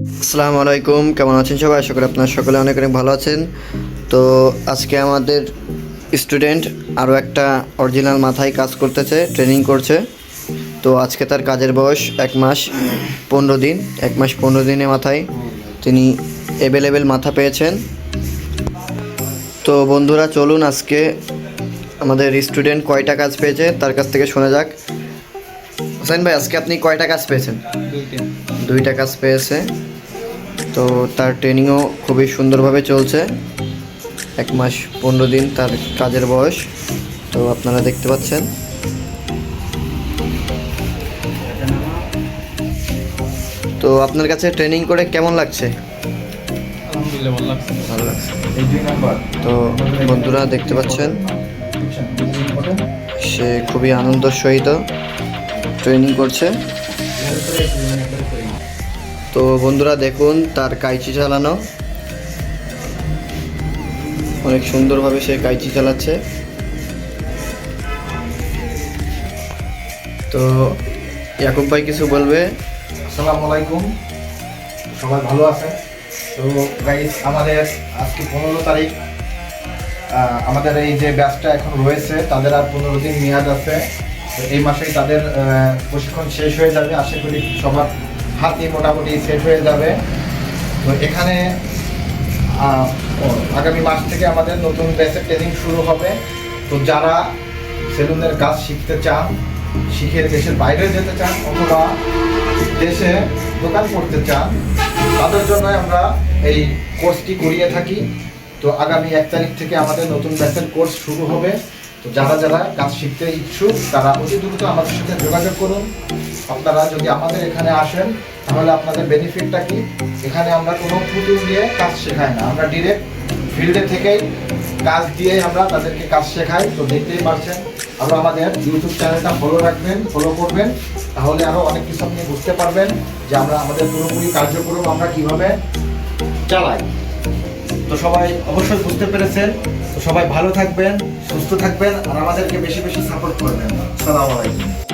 আসসালামু আলাইকুম, কেমন আছেন সবাই? আশা করি আপনারা সকলে অনেক অনেক ভালো আছেন। তো আজকে আমাদের স্টুডেন্ট আরও একটা অরিজিনাল মাথায় কাজ করতেছে, ট্রেনিং করছে। তো আজকে তার কাজের বয়স 1 মাস 15 দিন। 1 মাস 15 দিনের মাথায় তিনি অ্যাভেলেবেল মাথা পেয়েছেন। তো বন্ধুরা, চলুন আজকে আমাদের স্টুডেন্ট কয়টা কাজ পেয়েছে তার কাছ থেকে শোনা যাক। হোসেন ভাই, আজকে আপনি কয়টা কাজ পেয়েছেন? দুইটা কাজ পেয়েছে। তো তার ট্রেনিংও খুবই সুন্দরভাবে চলছে। 1 মাস 15 দিন তার কাজের বয়স। তো আপনারা দেখতে পাচ্ছেন। তো আপনার কাছে ট্রেনিং করে কেমন লাগছে? আলহামদুলিল্লাহ ভালো লাগছে। ভালো লাগছে। তো বন্ধুরা দেখতে পাচ্ছেন, সে খুবই আনন্দের সহিত ট্রেনিং করছে। তো বন্ধুরা দেখুন তার কাইচি চালানো, অনেক সুন্দরভাবে সে কাইচি চালাচ্ছে। তো ইয়াকুব ভাই কিছু বলবে? আসসালামু আলাইকুম, সবাই ভালো আছে? তো গাইস, আমাদের আজকে 15 তারিখ। আমাদের এই যে ব্যাচটা এখন রয়েছে তাদের আর 15 দিন মেয়াদ আছে। তো এই মাসেই তাদের প্রশিক্ষণ শেষ হয়ে যাবে। আশা করি সবার হাতই মোটামুটি সেট হয়ে যাবে। তো এখানে আগামী মাস থেকে আমাদের নতুন ব্যাচের ট্রেনিং শুরু হবে। তো যারা সেলুনের কাজ শিখতে চান, শিখে দেশের বাইরে যেতে চান অথবা দেশে দোকান করতে চান, তাদের জন্য আমরা এই কোর্সটি করিয়ে থাকি। তো আগামী 1 তারিখ থেকে আমাদের নতুন ব্যাচের কোর্স শুরু হবে। তো যারা যারা কাজ শিখতে ইচ্ছুক তারা অতি দ্রুত আমাদের সাথে যোগাযোগ করুন। আপনারা যদি আমাদের এখানে আসেন তাহলে আপনাদের বেনিফিটটা কি? এখানে আমরা কোনো পুতুল দিয়ে কাজ শেখাই না, আমরা ডিরেক্ট ফিল্ডে থেকেই কাজ দিয়ে আমরা তাদেরকে কাজ শেখাই। তো দেখতেই পাচ্ছেন, আমরা আমাদের ইউটিউব চ্যানেলটা ফলো রাখবেন, ফলো করবেন, তাহলে আরও অনেক কিছু আপনি বুঝতে পারবেন যে আমরা আমাদের পুরোপুরি কার্যক্রম আমরা কিভাবে চালাই। তো সবাই অবশ্যই বুঝতে পেরেছেন। তো সবাই ভালো থাকবেন, সুস্থ থাকবেন, আর আমাদেরকে বেশি বেশি সাপোর্ট করবেন। আসসালামু আলাইকুম।